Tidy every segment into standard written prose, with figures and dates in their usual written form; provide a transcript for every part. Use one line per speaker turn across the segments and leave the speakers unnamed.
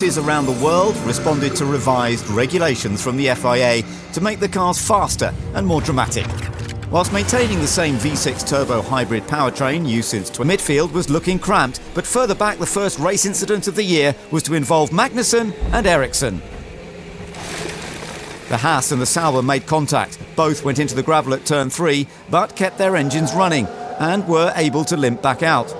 Around the world responded to revised regulations from the FIA to make the cars faster and more dramatic. Whilst maintaining the same V6 turbo hybrid powertrain used since midfield was looking cramped, but further back the first race incident of the year was to involve Magnussen and Ericsson. The Haas and the Sauber made contact. Both went into the gravel at turn 3, but kept their engines running and were able to limp back out.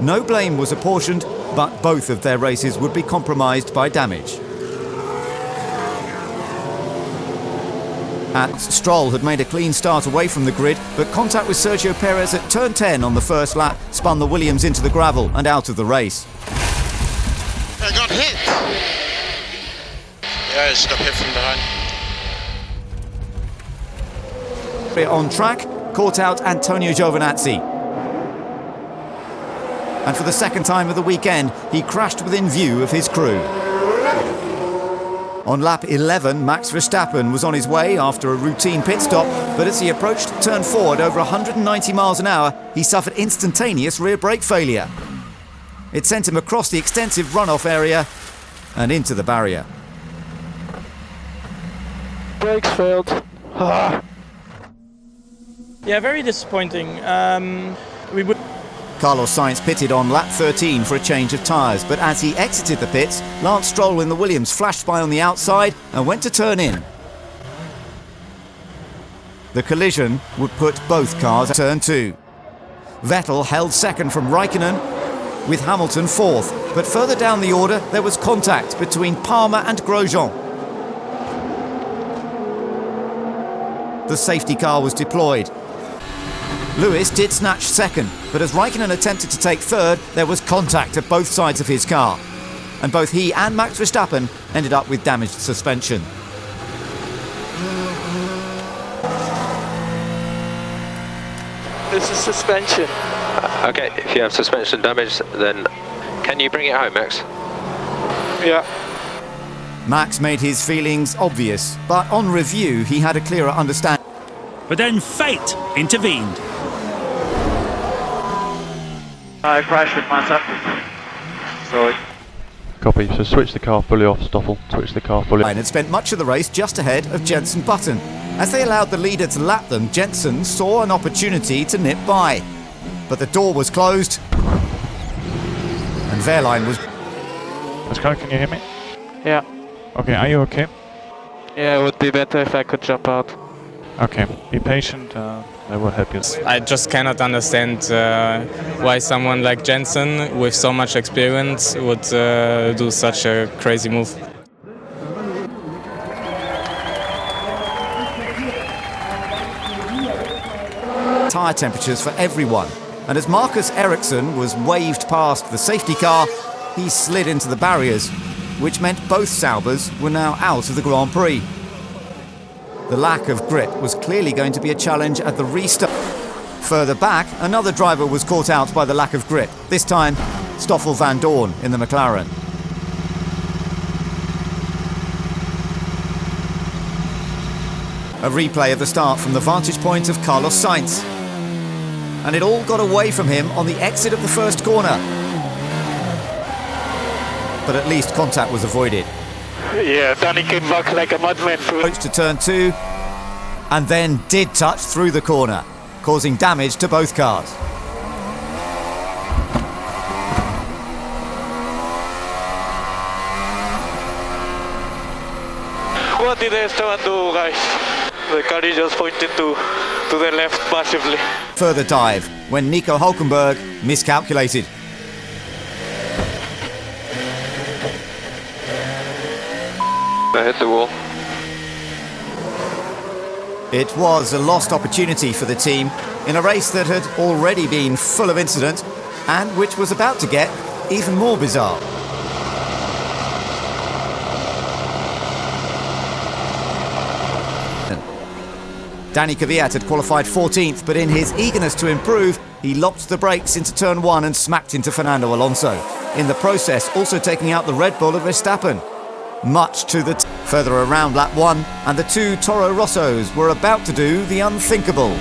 No blame was apportioned, but both of their races would be compromised by damage. Stroll had made a clean start away from the grid, but contact with Sergio Perez at turn 10 on the first lap spun the Williams into the gravel and out of the race.
I got hit! Yeah, I got hit from behind.
On track, caught out Antonio Giovinazzi. And for the second time of the weekend, he crashed within view of his crew. On lap 11, Max Verstappen was on his way after a routine pit stop, but as he approached turn 4 at over 190 miles an hour, he suffered instantaneous rear brake failure. It sent him across the extensive runoff area and into the barrier.
Brakes failed.
Yeah, very disappointing.
Carlos Sainz pitted on lap 13 for a change of tyres, but as he exited the pits, Lance Stroll in the Williams flashed by on the outside and went to turn in. The collision would put both cars at turn 2. Vettel held second from Raikkonen, with Hamilton fourth, but further down the order there was contact between Palmer and Grosjean. The safety car was deployed. Lewis did snatch second, but as Raikkonen attempted to take third, there was contact at both sides of his car. And both he and Max Verstappen ended up with damaged suspension.
This is suspension.
Okay, if you have suspension damage, then can you bring it home, Max?
Yeah.
Max made his feelings obvious, but on review he had a clearer understanding.
But then fate intervened.
I crashed with myself. Sorry.
Copy, so switch the car fully off, Stoffel. Switch the car fully off.
And had spent much of the race just ahead of Jenson Button. As they allowed the leader to lap them, Jenson saw an opportunity to nip by. But the door was closed, and Wehrlein was...
Pascal, can you hear me?
Yeah.
Okay, are you okay?
Yeah, it would be better if I could jump out.
Okay, be patient, I will help you.
I just cannot understand why someone like Jenson with so much experience would do such a crazy move.
Tyre temperatures for everyone, and as Marcus Ericsson was waved past the safety car, he slid into the barriers, which meant both Saubers were now out of the Grand Prix. The lack of grip was clearly going to be a challenge at the restart. Further back, another driver was caught out by the lack of grip, this time Stoffel van Dorn in the McLaren. A replay of the start from the vantage point of Carlos Sainz. And it all got away from him on the exit of the first corner. But at least contact was avoided.
Yeah, Danny came back like a madman through.
Approach to turn 2, and then did touch through the corner, causing damage to both cars.
What did Esteban do, guys? The car just pointed to the left massively.
Further dive when Nico Hulkenberg miscalculated.
I hit the wall.
It was a lost opportunity for the team in a race that had already been full of incident and which was about to get even more bizarre. Danny Kvyat had qualified 14th, but in his eagerness to improve, he lopped the brakes into turn 1 and smacked into Fernando Alonso. In the process, also taking out the Red Bull of Verstappen. Much to the further around lap 1, and the two Toro Rossos were about to do the unthinkable.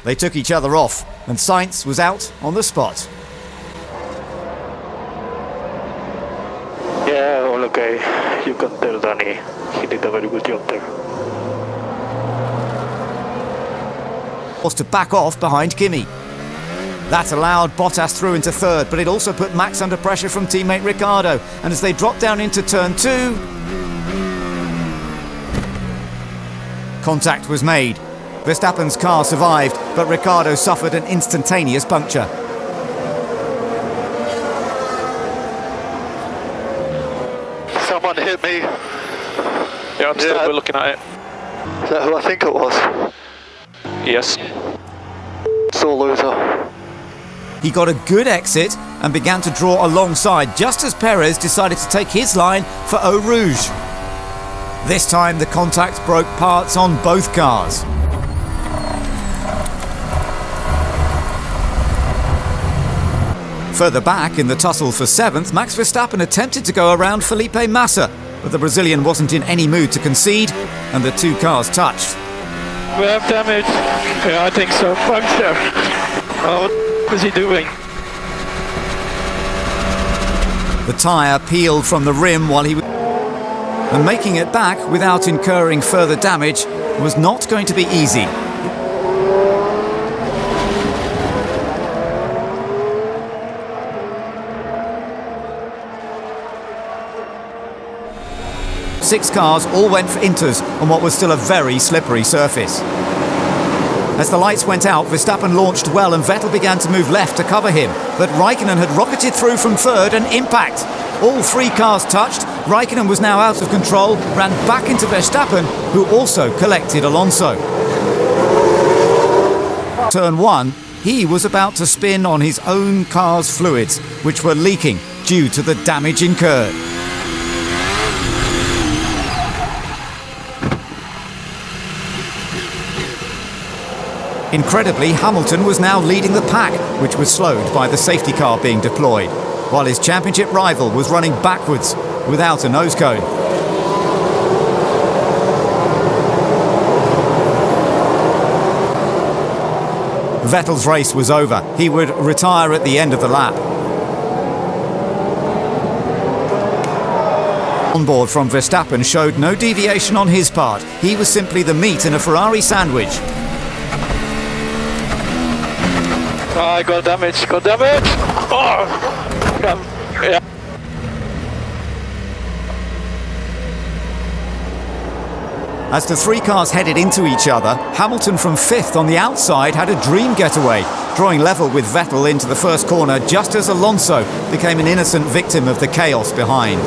They took each other off, and Sainz was out on the spot.
Yeah, all okay. You can tell Danny. He did a very good job there.
Was to back off behind Kimi. That allowed Bottas through into third, but it also put Max under pressure from teammate Ricciardo. And as they dropped down into turn 2, contact was made. Verstappen's car survived, but Ricciardo suffered an instantaneous puncture.
Someone hit me.
Yeah, I'm still looking at it.
Is that who I think it was?
Yes.
Sore loser.
He got a good exit and began to draw alongside just as Perez decided to take his line for Eau Rouge. This time the contact broke parts on both cars. Further back in the tussle for 7th, Max Verstappen attempted to go around Felipe Massa, but the Brazilian wasn't in any mood to concede, and the two cars touched.
We have damage. Yeah, I think so. Puncture. Oh, what was he doing?
The tyre peeled from the rim while he was... And making it back without incurring further damage was not going to be easy. Six cars all went for inters on what was still a very slippery surface. As the lights went out, Verstappen launched well and Vettel began to move left to cover him. But Raikkonen had rocketed through from third and impact. All three cars touched. Raikkonen was now out of control, ran back into Verstappen, who also collected Alonso. Turn 1, he was about to spin on his own car's fluids, which were leaking due to the damage incurred. Incredibly, Hamilton was now leading the pack, which was slowed by the safety car being deployed, while his championship rival was running backwards without a nose cone. Vettel's race was over. He would retire at the end of the lap. Onboard from Verstappen showed no deviation on his part. He was simply the meat in a Ferrari sandwich.
Oh, I got damage. Oh! Yeah.
As the three cars headed into each other, Hamilton from 5th on the outside had a dream getaway, drawing level with Vettel into the first corner just as Alonso became an innocent victim of the chaos behind.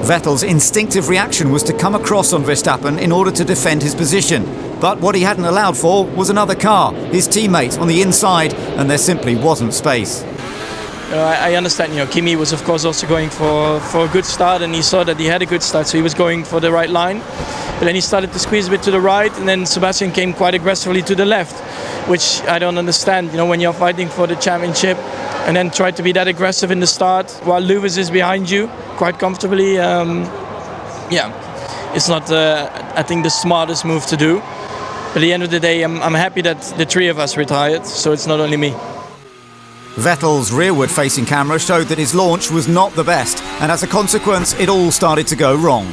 Vettel's instinctive reaction was to come across on Verstappen in order to defend his position. But what he hadn't allowed for was another car, his teammate on the inside, and there simply wasn't space.
I understand, Kimi was of course also going for a good start, and he saw that he had a good start, so he was going for the right line. But then he started to squeeze a bit to the right, and then Sebastian came quite aggressively to the left, which I don't understand, when you're fighting for the championship, and then try to be that aggressive in the start while Lewis is behind you quite comfortably. It's not, I think, the smartest move to do. But at the end of the day, I'm happy that the three of us retired, so it's not only me.
Vettel's rearward-facing camera showed that his launch was not the best, and as a consequence, it all started to go wrong.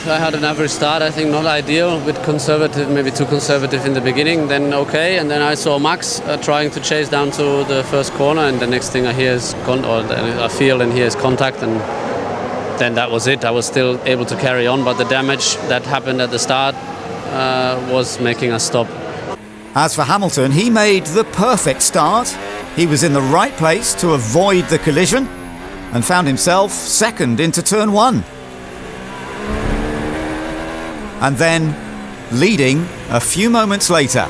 I had an average start, I think not ideal, a bit conservative, maybe too conservative in the beginning, then okay, and then I saw Max trying to chase down to the first corner, and the next thing I hear is I feel and hear is contact, and then that was it. I was still able to carry on, but the damage that happened at the start was making us stop.
As for Hamilton, he made the perfect start. He was in the right place to avoid the collision and found himself second into turn 1. And then leading a few moments later.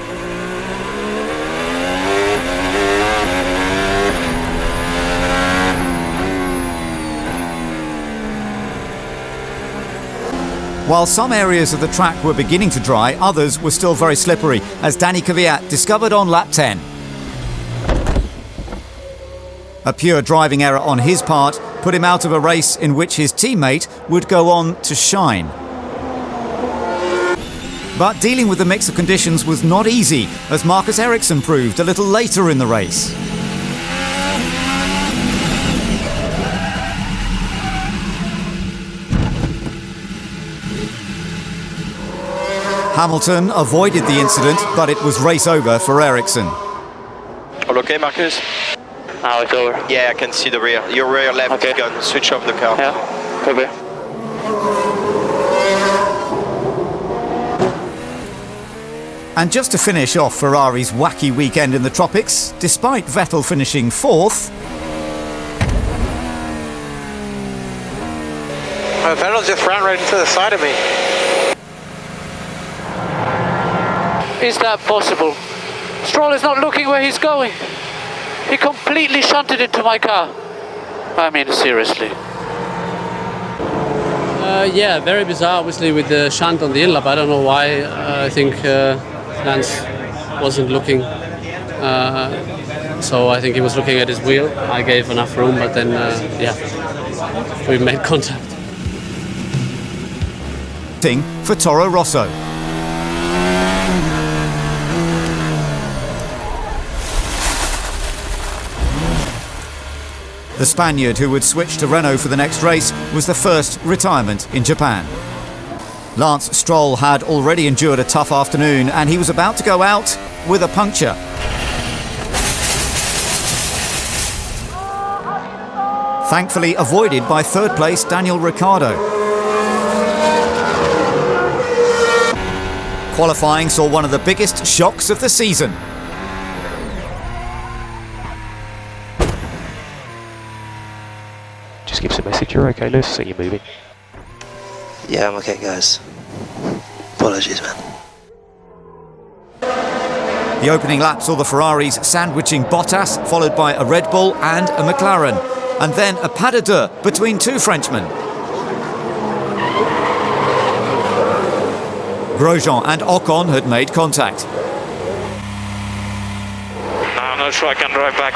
While some areas of the track were beginning to dry, others were still very slippery, as Danny Kvyat discovered on lap 10. A pure driving error on his part put him out of a race in which his teammate would go on to shine. But dealing with the mix of conditions was not easy, as Marcus Ericsson proved a little later in the race. Hamilton avoided the incident, but it was race over for Ericsson.
All okay, Marcus?
Now it's over.
Yeah, I can see the rear. Your rear left
Okay.
gun. Switch off the car.
Yeah, copy.
And just to finish off Ferrari's wacky weekend in the tropics, despite Vettel finishing fourth,
Vettel just ran right into the side of me.
Is that possible? Stroll is not looking where he's going. He completely shunted into my car. I mean, seriously.
Yeah, very bizarre, obviously, with the shunt on the in-lap. I don't know why. I think Lance wasn't looking. So I think he was looking at his wheel. I gave enough room, but then, yeah, we made contact.
for Toro Rosso. The Spaniard who would switch to Renault for the next race was the first retirement in Japan. Lance Stroll had already endured a tough afternoon and he was about to go out with a puncture. Thankfully avoided by third place Daniel Ricciardo. Qualifying saw one of the biggest shocks of the season.
Just give us a message, you're okay, Lewis, see you moving.
Yeah, I'm okay, guys. Apologies, man.
The opening lap saw the Ferraris sandwiching Bottas, followed by a Red Bull and a McLaren, and then a pas de deux between two Frenchmen. Grosjean and Ocon had made contact.
No, I'm not sure I can drive back.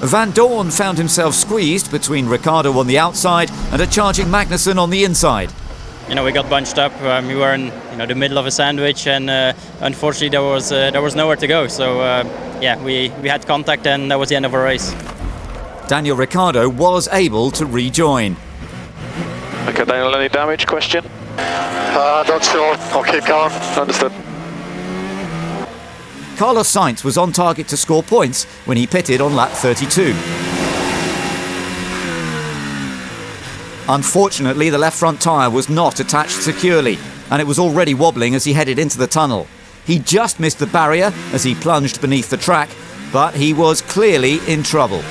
Van Dorn found himself squeezed between Ricciardo on the outside and a charging Magnussen on the inside.
You know, we got bunched up. We were in the middle of a sandwich, and unfortunately there was nowhere to go. So yeah, we had contact, and that was the end of our race.
Daniel Ricciardo was able to rejoin.
Okay, Daniel, any damage question?
Not sure. I'll keep going.
Understood.
Carlos Sainz was on target to score points when he pitted on lap 32. Unfortunately, the left front tyre was not attached securely, and it was already wobbling as he headed into the tunnel. He just missed the barrier as he plunged beneath the track, but he was clearly in trouble.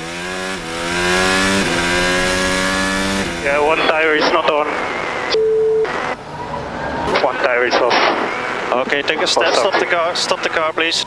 Yeah, one tire is not on. One tire is off. Okay, take a step, stop the car, please.